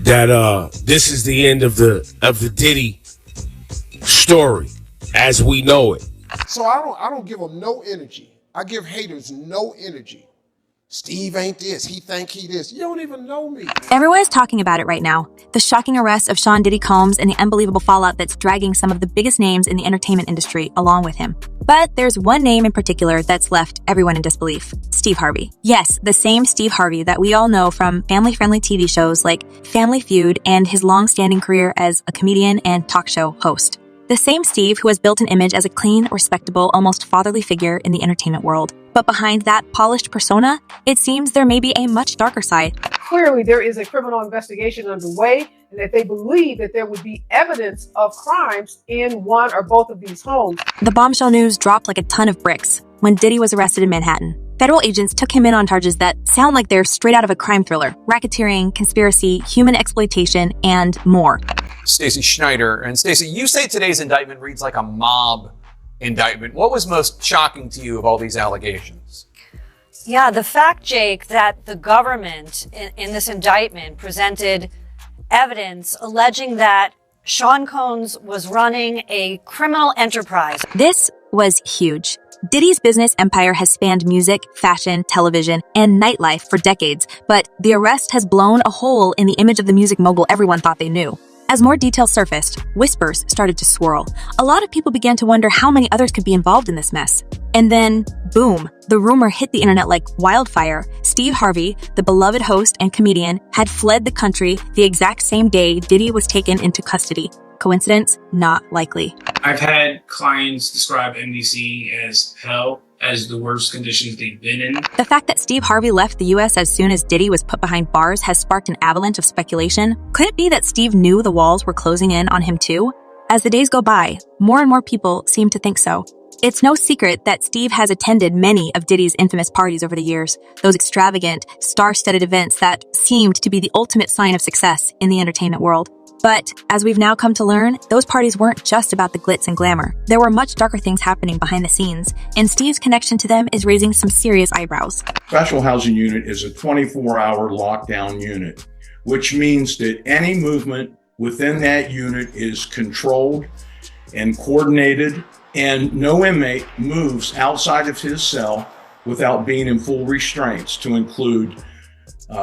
that this is the end of the Diddy story as we know it. So I don't give them no energy. I give haters no energy. Steve ain't this. He think he this. You don't even know me. Everyone is talking about it right now. The shocking arrest of Sean Diddy Combs and the unbelievable fallout that's dragging some of the biggest names in the entertainment industry along with him. But there's one name in particular that's left everyone in disbelief. Steve Harvey. Yes, the same Steve Harvey that we all know from family-friendly TV shows like Family Feud and his long-standing career as a comedian and talk show host. The same Steve who has built an image as a clean, respectable, almost fatherly figure in the entertainment world. But behind that polished persona, it seems there may be a much darker side. Clearly, there is a criminal investigation underway, and that they believe that there would be evidence of crimes in one or both of these homes. The bombshell news dropped like a ton of bricks when Diddy was arrested in Manhattan. Federal agents took him in on charges that sound like they're straight out of a crime thriller: racketeering, conspiracy, human exploitation, and more. Stacey Schneider. And Stacey, you say today's indictment reads like a mob indictment. What was most shocking to you of all these allegations? Yeah, the fact, Jake, that the government in this indictment presented evidence alleging that Sean Combs was running a criminal enterprise. This was huge. Diddy's business empire has spanned music, fashion, television, and nightlife for decades, but the arrest has blown a hole in the image of the music mogul everyone thought they knew. As more details surfaced, whispers started to swirl. A lot of people began to wonder how many others could be involved in this mess. And then, boom, the rumor hit the internet like wildfire. Steve Harvey, the beloved host and comedian, had fled the country the exact same day Diddy was taken into custody. Coincidence? Not likely. I've had clients describe NBC as hell, as the worst conditions they've been in. The fact that Steve Harvey left the U.S. as soon as Diddy was put behind bars has sparked an avalanche of speculation. Could it be that Steve knew the walls were closing in on him too? As the days go by, more and more people seem to think so. It's no secret that Steve has attended many of Diddy's infamous parties over the years, those extravagant, star-studded events that seemed to be the ultimate sign of success in the entertainment world. But as we've now come to learn, those parties weren't just about the glitz and glamour. There were much darker things happening behind the scenes, and Steve's connection to them is raising some serious eyebrows. Special housing unit is a 24-hour lockdown unit, which means that any movement within that unit is controlled and coordinated, and no inmate moves outside of his cell without being in full restraints, to include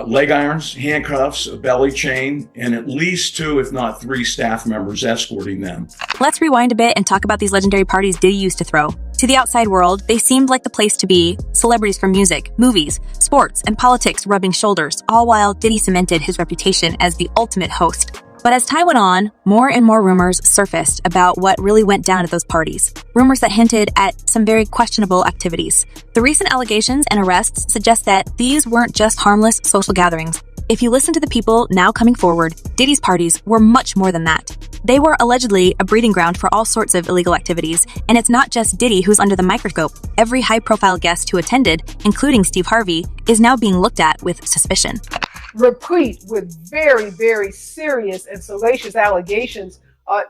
leg irons, handcuffs, a belly chain, and at least 2, if not 3 staff members escorting them. Let's rewind a bit and talk about these legendary parties Diddy used to throw. To the outside world, they seemed like the place to be. Celebrities from music, movies, sports, and politics rubbing shoulders, all while Diddy cemented his reputation as the ultimate host. But as time went on, more and more rumors surfaced about what really went down at those parties. Rumors that hinted at some very questionable activities. The recent allegations and arrests suggest that these weren't just harmless social gatherings. If you listen to the people now coming forward, Diddy's parties were much more than that. They were allegedly a breeding ground for all sorts of illegal activities, and it's not just Diddy who's under the microscope. Every high-profile guest who attended, including Steve Harvey, is now being looked at with suspicion. Replete with very, very serious and salacious allegations,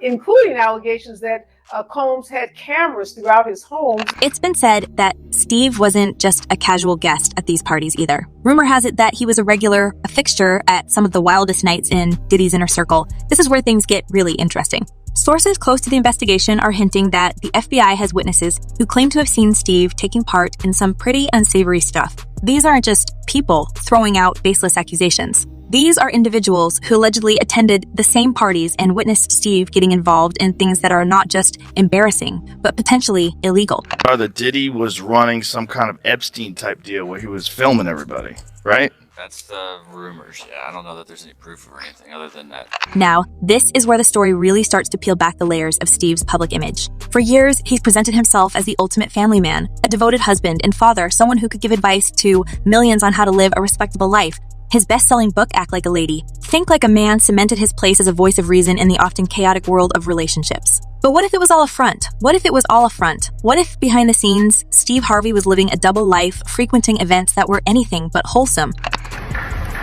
including allegations that Combs had cameras throughout his home. It's been said that Steve wasn't just a casual guest at these parties either. Rumor has it that he was a fixture at some of the wildest nights in Diddy's inner circle. This is where things get really interesting. Sources close to the investigation are hinting that the FBI has witnesses who claim to have seen Steve taking part in some pretty unsavory stuff. These aren't just people throwing out baseless accusations. These are individuals who allegedly attended the same parties and witnessed Steve getting involved in things that are not just embarrassing, but potentially illegal. That Diddy was running some kind of Epstein-type deal where he was filming everybody, right? That's the rumors. Yeah, I don't know that there's any proof or anything other than that. Now, this is where the story really starts to peel back the layers of Steve's public image. For years, he's presented himself as the ultimate family man, a devoted husband and father, someone who could give advice to millions on how to live a respectable life. His best-selling book, Act Like a Lady, Think Like a Man, cemented his place as a voice of reason in the often chaotic world of relationships. But what if it was all a front? What if it was all a front? What if, behind the scenes, Steve Harvey was living a double life, frequenting events that were anything but wholesome?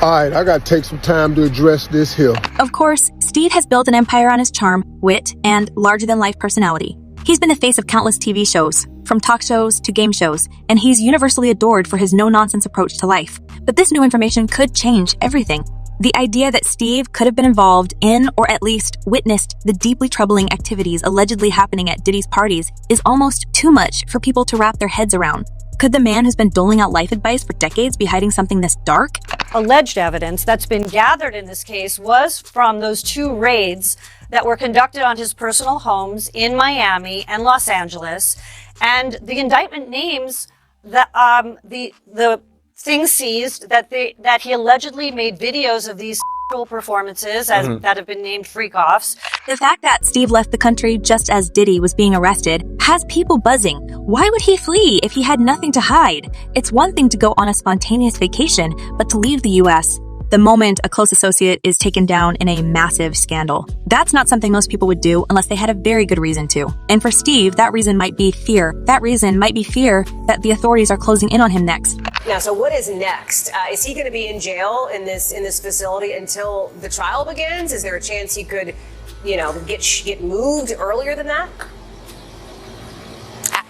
All right, I gotta take some time to address this here. Of course, Steve has built an empire on his charm, wit, and larger-than-life personality. He's been the face of countless TV shows, from talk shows to game shows, and he's universally adored for his no-nonsense approach to life. But this new information could change everything. The idea that Steve could have been involved in or at least witnessed the deeply troubling activities allegedly happening at Diddy's parties is almost too much for people to wrap their heads around. Could the man who's been doling out life advice for decades be hiding something this dark? Alleged evidence that's been gathered in this case was from those 2 raids that were conducted on his personal homes in Miami and Los Angeles. And the indictment names the things seized that he allegedly made videos of these performances that have been named freak-offs. The fact that Steve left the country just as Diddy was being arrested has people buzzing. Why would he flee if he had nothing to hide? It's one thing to go on a spontaneous vacation, but to leave the U.S. the moment a close associate is taken down in a massive scandal. That's not something most people would do unless they had a very good reason to. And for Steve, that reason might be fear. That reason might be fear that the authorities are closing in on him next. Now, so what is next? Is he going to be in jail in this facility until the trial begins? Is there a chance he could, get moved earlier than that?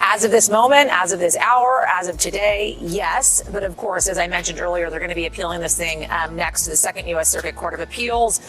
As of this moment, as of this hour, as of today, yes. But of course, as I mentioned earlier, they're going to be appealing this thing next to the Second U.S. Circuit Court of Appeals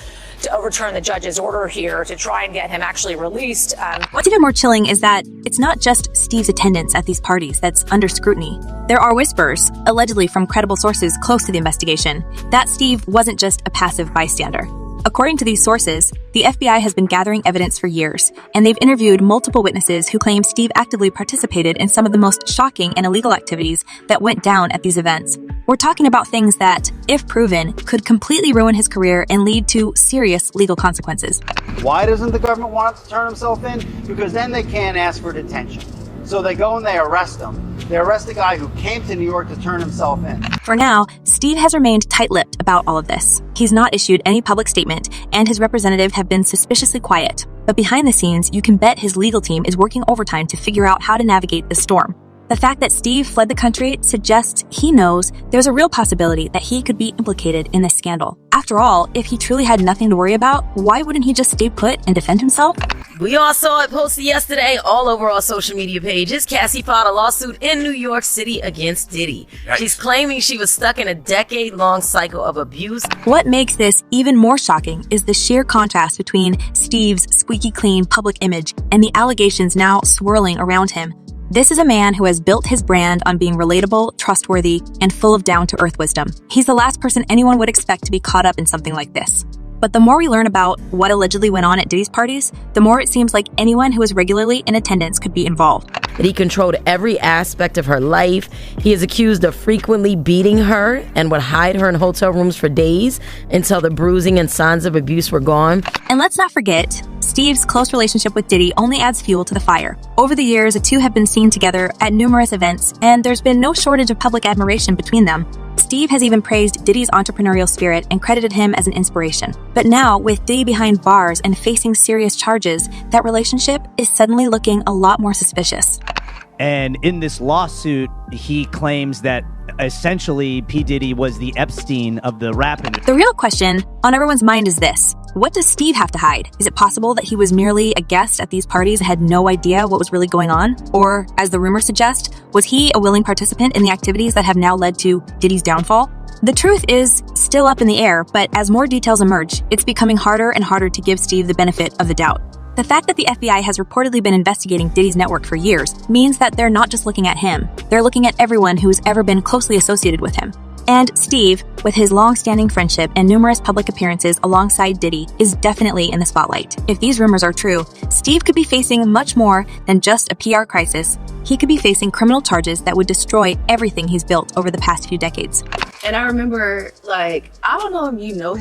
to overturn the judge's order here to try and get him actually released. What's even more chilling is that it's not just Steve's attendance at these parties that's under scrutiny. There are whispers, allegedly from credible sources close to the investigation, that Steve wasn't just a passive bystander. According to these sources, the FBI has been gathering evidence for years, and they've interviewed multiple witnesses who claim Steve actively participated in some of the most shocking and illegal activities that went down at these events. We're talking about things that, if proven, could completely ruin his career and lead to serious legal consequences. Why doesn't the government want him to turn himself in? Because then they can't ask for detention. So they go and they arrest him. They arrest a guy who came to New York to turn himself in. For now, Steve has remained tight-lipped about all of this. He's not issued any public statement, and his representatives have been suspiciously quiet. But behind the scenes, you can bet his legal team is working overtime to figure out how to navigate the storm. The fact that Steve fled the country suggests he knows there's a real possibility that he could be implicated in this scandal. After all, if he truly had nothing to worry about, why wouldn't he just stay put and defend himself? We all saw it posted yesterday all over our social media pages. Cassie filed a lawsuit in New York City against Diddy. Yikes. She's claiming she was stuck in a decade-long cycle of abuse. What makes this even more shocking is the sheer contrast between Steve's squeaky clean public image and the allegations now swirling around him. This is a man who has built his brand on being relatable, trustworthy, and full of down-to-earth wisdom. He's the last person anyone would expect to be caught up in something like this. But the more we learn about what allegedly went on at Diddy's parties, the more it seems like anyone who is regularly in attendance could be involved. That he controlled every aspect of her life. He is accused of frequently beating her and would hide her in hotel rooms for days until the bruising and signs of abuse were gone. And let's not forget, Steve's close relationship with Diddy only adds fuel to the fire. Over the years, the two have been seen together at numerous events, and there's been no shortage of public admiration between them. Steve has even praised Diddy's entrepreneurial spirit and credited him as an inspiration. But now, with Diddy behind bars and facing serious charges, that relationship is suddenly looking a lot more suspicious. And in this lawsuit, he claims that essentially P. Diddy was the Epstein of the rap industry. The real question on everyone's mind is this. What does Steve have to hide? Is it possible that he was merely a guest at these parties and had no idea what was really going on? Or, as the rumors suggest, was he a willing participant in the activities that have now led to Diddy's downfall? The truth is still up in the air, but as more details emerge, it's becoming harder and harder to give Steve the benefit of the doubt. The fact that the FBI has reportedly been investigating Diddy's network for years means that they're not just looking at him, they're looking at everyone who's ever been closely associated with him. And Steve, with his long-standing friendship and numerous public appearances alongside Diddy, is definitely in the spotlight. If these rumors are true, Steve could be facing much more than just a PR crisis. He could be facing criminal charges that would destroy everything he's built over the past few decades. And I remember, I don't know if you know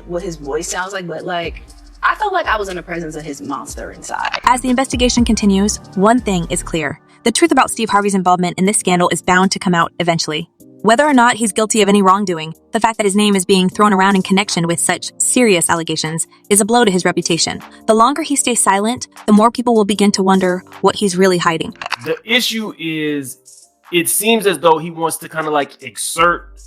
what his voice sounds like, but I felt like I was in the presence of his monster inside. As the investigation continues, one thing is clear. The truth about Steve Harvey's involvement in this scandal is bound to come out eventually. Whether or not he's guilty of any wrongdoing, the fact that his name is being thrown around in connection with such serious allegations is a blow to his reputation. The longer he stays silent, the more people will begin to wonder what he's really hiding. The issue is, it seems as though he wants to kind of exert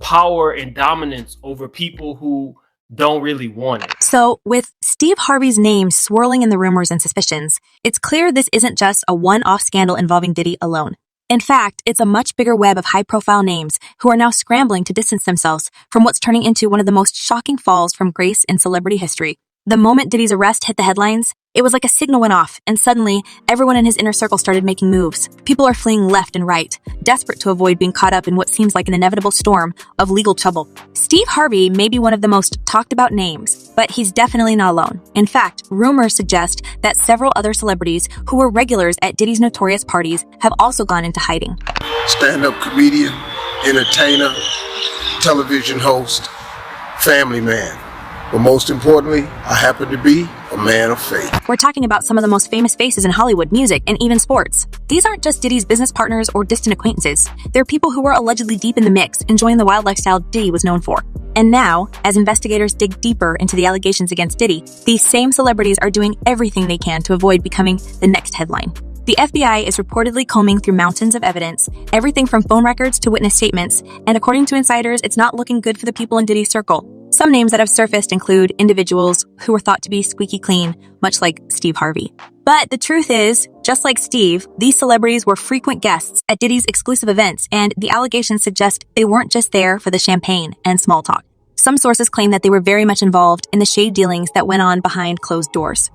power and dominance over people who don't really want it. So, with Steve Harvey's name swirling in the rumors and suspicions, it's clear this isn't just a one-off scandal involving Diddy alone. In fact, it's a much bigger web of high-profile names who are now scrambling to distance themselves from what's turning into one of the most shocking falls from grace in celebrity history. The moment Diddy's arrest hit the headlines, it was like a signal went off, and suddenly, everyone in his inner circle started making moves. People are fleeing left and right, desperate to avoid being caught up in what seems like an inevitable storm of legal trouble. Steve Harvey may be one of the most talked about names, but he's definitely not alone. In fact, rumors suggest that several other celebrities who were regulars at Diddy's notorious parties have also gone into hiding. Stand-up comedian, entertainer, television host, family man. But most importantly, I happen to be a man of faith. We're talking about some of the most famous faces in Hollywood, music, and even sports. These aren't just Diddy's business partners or distant acquaintances. They're people who were allegedly deep in the mix, enjoying the wild lifestyle Diddy was known for. And now, as investigators dig deeper into the allegations against Diddy, these same celebrities are doing everything they can to avoid becoming the next headline. The FBI is reportedly combing through mountains of evidence, everything from phone records to witness statements, and according to insiders, it's not looking good for the people in Diddy's circle. Some names that have surfaced include individuals who were thought to be squeaky clean, much like Steve Harvey. But the truth is, just like Steve, these celebrities were frequent guests at Diddy's exclusive events, and the allegations suggest they weren't just there for the champagne and small talk. Some sources claim that they were very much involved in the shade dealings that went on behind closed doors.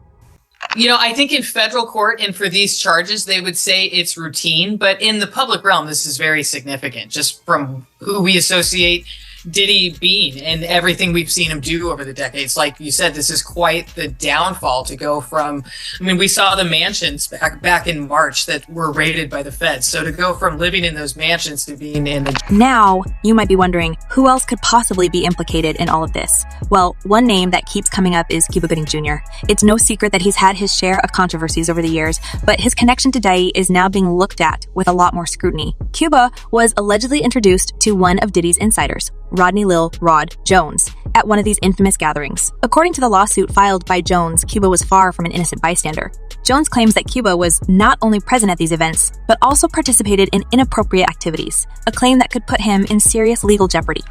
You know, I think in federal court and for these charges, they would say it's routine, but in the public realm, this is very significant, just from who we associate Diddy being and everything we've seen him do over the decades. Like you said, this is quite the downfall to go from, I mean, we saw the mansions back in March that were raided by the feds. So to go from living in those mansions to being in the... Now, you might be wondering, who else could possibly be implicated in all of this? Well, one name that keeps coming up is Cuba Gooding Jr. It's no secret that he's had his share of controversies over the years, but his connection to Diddy is now being looked at with a lot more scrutiny. Cuba was allegedly introduced to one of Diddy's insiders, Rodney Lil Rod Jones, at one of these infamous gatherings. According to the lawsuit filed by Jones, Cuba was far from an innocent bystander. Jones claims that Cuba was not only present at these events, but also participated in inappropriate activities, a claim that could put him in serious legal jeopardy.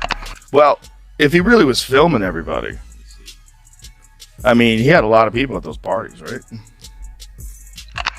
Well, if he really was filming everybody, I mean, he had a lot of people at those parties, right?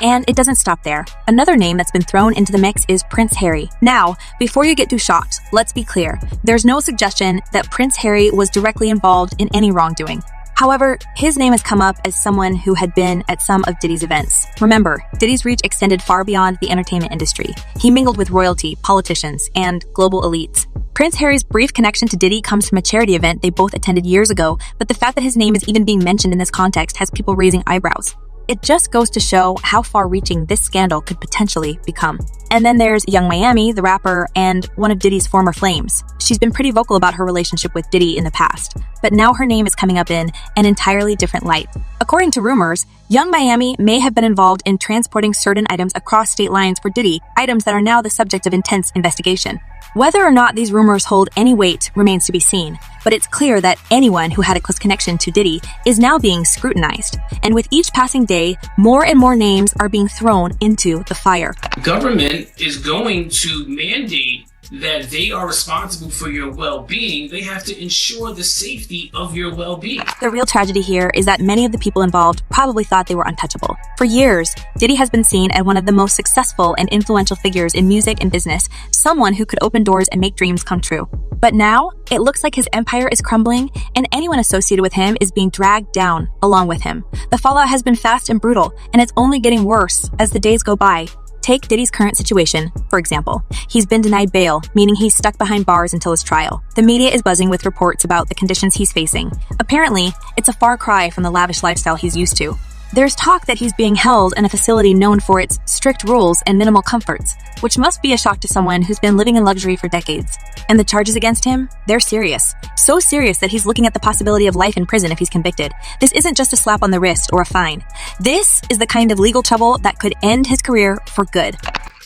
And it doesn't stop there. Another name that's been thrown into the mix is Prince Harry. Now, before you get too shocked, let's be clear. There's no suggestion that Prince Harry was directly involved in any wrongdoing. However, his name has come up as someone who had been at some of Diddy's events. Remember, Diddy's reach extended far beyond the entertainment industry. He mingled with royalty, politicians, and global elites. Prince Harry's brief connection to Diddy comes from a charity event they both attended years ago, but the fact that his name is even being mentioned in this context has people raising eyebrows. It just goes to show how far-reaching this scandal could potentially become. And then there's Young Miami, the rapper, and one of Diddy's former flames. She's been pretty vocal about her relationship with Diddy in the past, but now her name is coming up in an entirely different light. According to rumors, Young Miami may have been involved in transporting certain items across state lines for Diddy, items that are now the subject of intense investigation. Whether or not these rumors hold any weight remains to be seen, but it's clear that anyone who had a close connection to Diddy is now being scrutinized. And with each passing day, more and more names are being thrown into the fire. Government is going to mandate that they are responsible for your well-being. They have to ensure the safety of your well-being. The real tragedy here is that many of the people involved probably thought they were untouchable. For years, Diddy has been seen as one of the most successful and influential figures in music and business, someone who could open doors and make dreams come true. But now, it looks like his empire is crumbling, and anyone associated with him is being dragged down along with him. The fallout has been fast and brutal, and it's only getting worse as the days go by. Take Diddy's current situation, for example. He's been denied bail, meaning he's stuck behind bars until his trial. The media is buzzing with reports about the conditions he's facing. Apparently, it's a far cry from the lavish lifestyle he's used to. There's talk that he's being held in a facility known for its strict rules and minimal comforts, which must be a shock to someone who's been living in luxury for decades. And the charges against him? They're serious. So serious that he's looking at the possibility of life in prison if he's convicted. This isn't just a slap on the wrist or a fine. This is the kind of legal trouble that could end his career for good.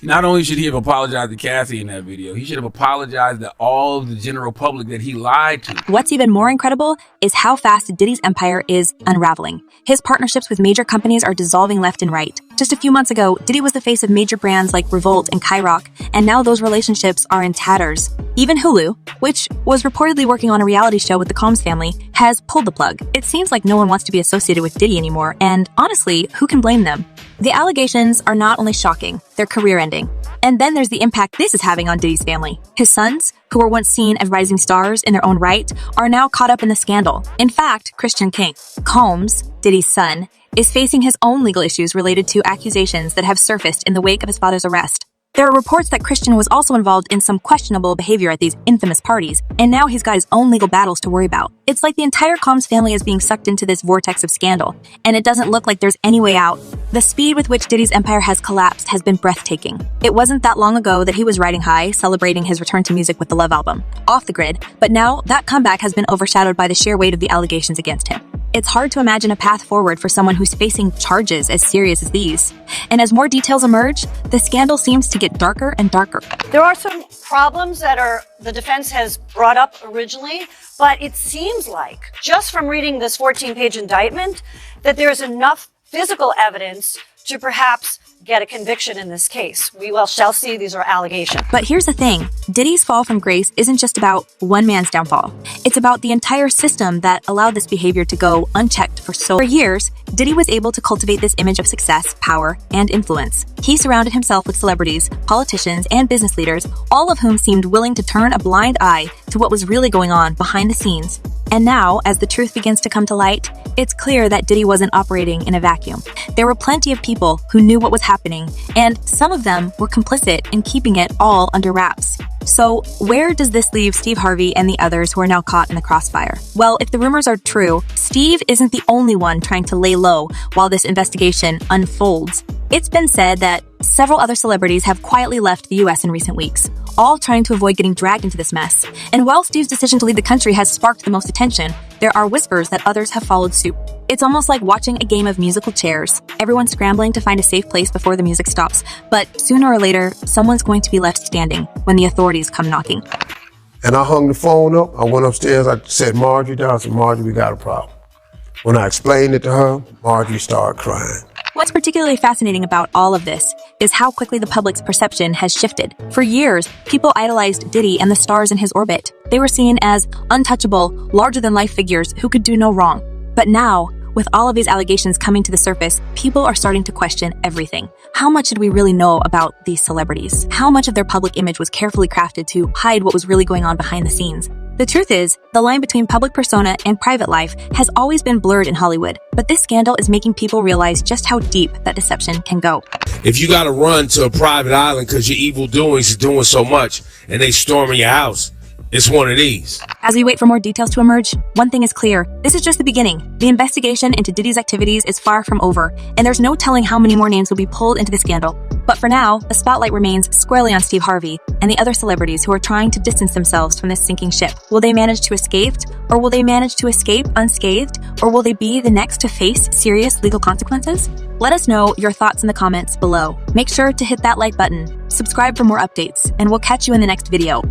Not only should he have apologized to Cassie in that video, he should have apologized to all of the general public that he lied to. What's even more incredible is how fast Diddy's empire is unraveling. His partnerships with major companies are dissolving left and right. Just a few months ago, Diddy was the face of major brands like Revolt and Kyrock, and now those relationships are in tatters. Even Hulu, which was reportedly working on a reality show with the Combs family, has pulled the plug. It seems like no one wants to be associated with Diddy anymore, and honestly, who can blame them? The allegations are not only shocking, they're career-ending. And then there's the impact this is having on Diddy's family. His sons, who were once seen as rising stars in their own right, are now caught up in the scandal. In fact, Christian King, Combs, Diddy's son, is facing his own legal issues related to accusations that have surfaced in the wake of his father's arrest. There are reports that Christian was also involved in some questionable behavior at these infamous parties, and now he's got his own legal battles to worry about. It's like the entire Combs family is being sucked into this vortex of scandal, and it doesn't look like there's any way out. The speed with which Diddy's empire has collapsed has been breathtaking. It wasn't that long ago that he was riding high, celebrating his return to music with the Love album, off the grid, but now that comeback has been overshadowed by the sheer weight of the allegations against him. It's hard to imagine a path forward for someone who's facing charges as serious as these. And as more details emerge, the scandal seems to get darker and darker. There are some problems that the defense has brought up originally, but it seems like, just from reading this 14-page indictment, that there's enough physical evidence to perhaps get a conviction in this case. We shall see. These are allegations. But here's the thing. Diddy's fall from grace isn't just about one man's downfall. It's about the entire system that allowed this behavior to go unchecked for years. Diddy was able to cultivate this image of success, power, and influence. He surrounded himself with celebrities, politicians, and business leaders, all of whom seemed willing to turn a blind eye to what was really going on behind the scenes. And now, as the truth begins to come to light, it's clear that Diddy wasn't operating in a vacuum. There were plenty of people who knew what was happening, and some of them were complicit in keeping it all under wraps. So, where does this leave Steve Harvey and the others who are now caught in the crossfire? Well, if the rumors are true, Steve isn't the only one trying to lay low while this investigation unfolds. It's been said that several other celebrities have quietly left the US in recent weeks, all trying to avoid getting dragged into this mess. And while Steve's decision to leave the country has sparked the most attention, there are whispers that others have followed suit. It's almost like watching a game of musical chairs. Everyone's scrambling to find a safe place before the music stops, but sooner or later, someone's going to be left standing when the authorities come knocking. And I hung the phone up. I went upstairs. I said, Marjorie down. I said, Marjorie, we got a problem. When I explained it to her, Marjorie started crying. What's particularly fascinating about all of this is how quickly the public's perception has shifted. For years, people idolized Diddy and the stars in his orbit. They were seen as untouchable, larger-than-life figures who could do no wrong. But now, with all of these allegations coming to the surface, people are starting to question everything. How much did we really know about these celebrities? How much of their public image was carefully crafted to hide what was really going on behind the scenes? The truth is, the line between public persona and private life has always been blurred in Hollywood, but this scandal is making people realize just how deep that deception can go. If you gotta run to a private island because your evil doings is doing so much and they storming your house, it's one of these. As we wait for more details to emerge, one thing is clear. This is just the beginning. The investigation into Diddy's activities is far from over, and there's no telling how many more names will be pulled into the scandal. But for now, the spotlight remains squarely on Steve Harvey and the other celebrities who are trying to distance themselves from this sinking ship. Will they manage to escape? Or will they manage to escape unscathed? Or will they be the next to face serious legal consequences? Let us know your thoughts in the comments below. Make sure to hit that like button, subscribe for more updates, and we'll catch you in the next video.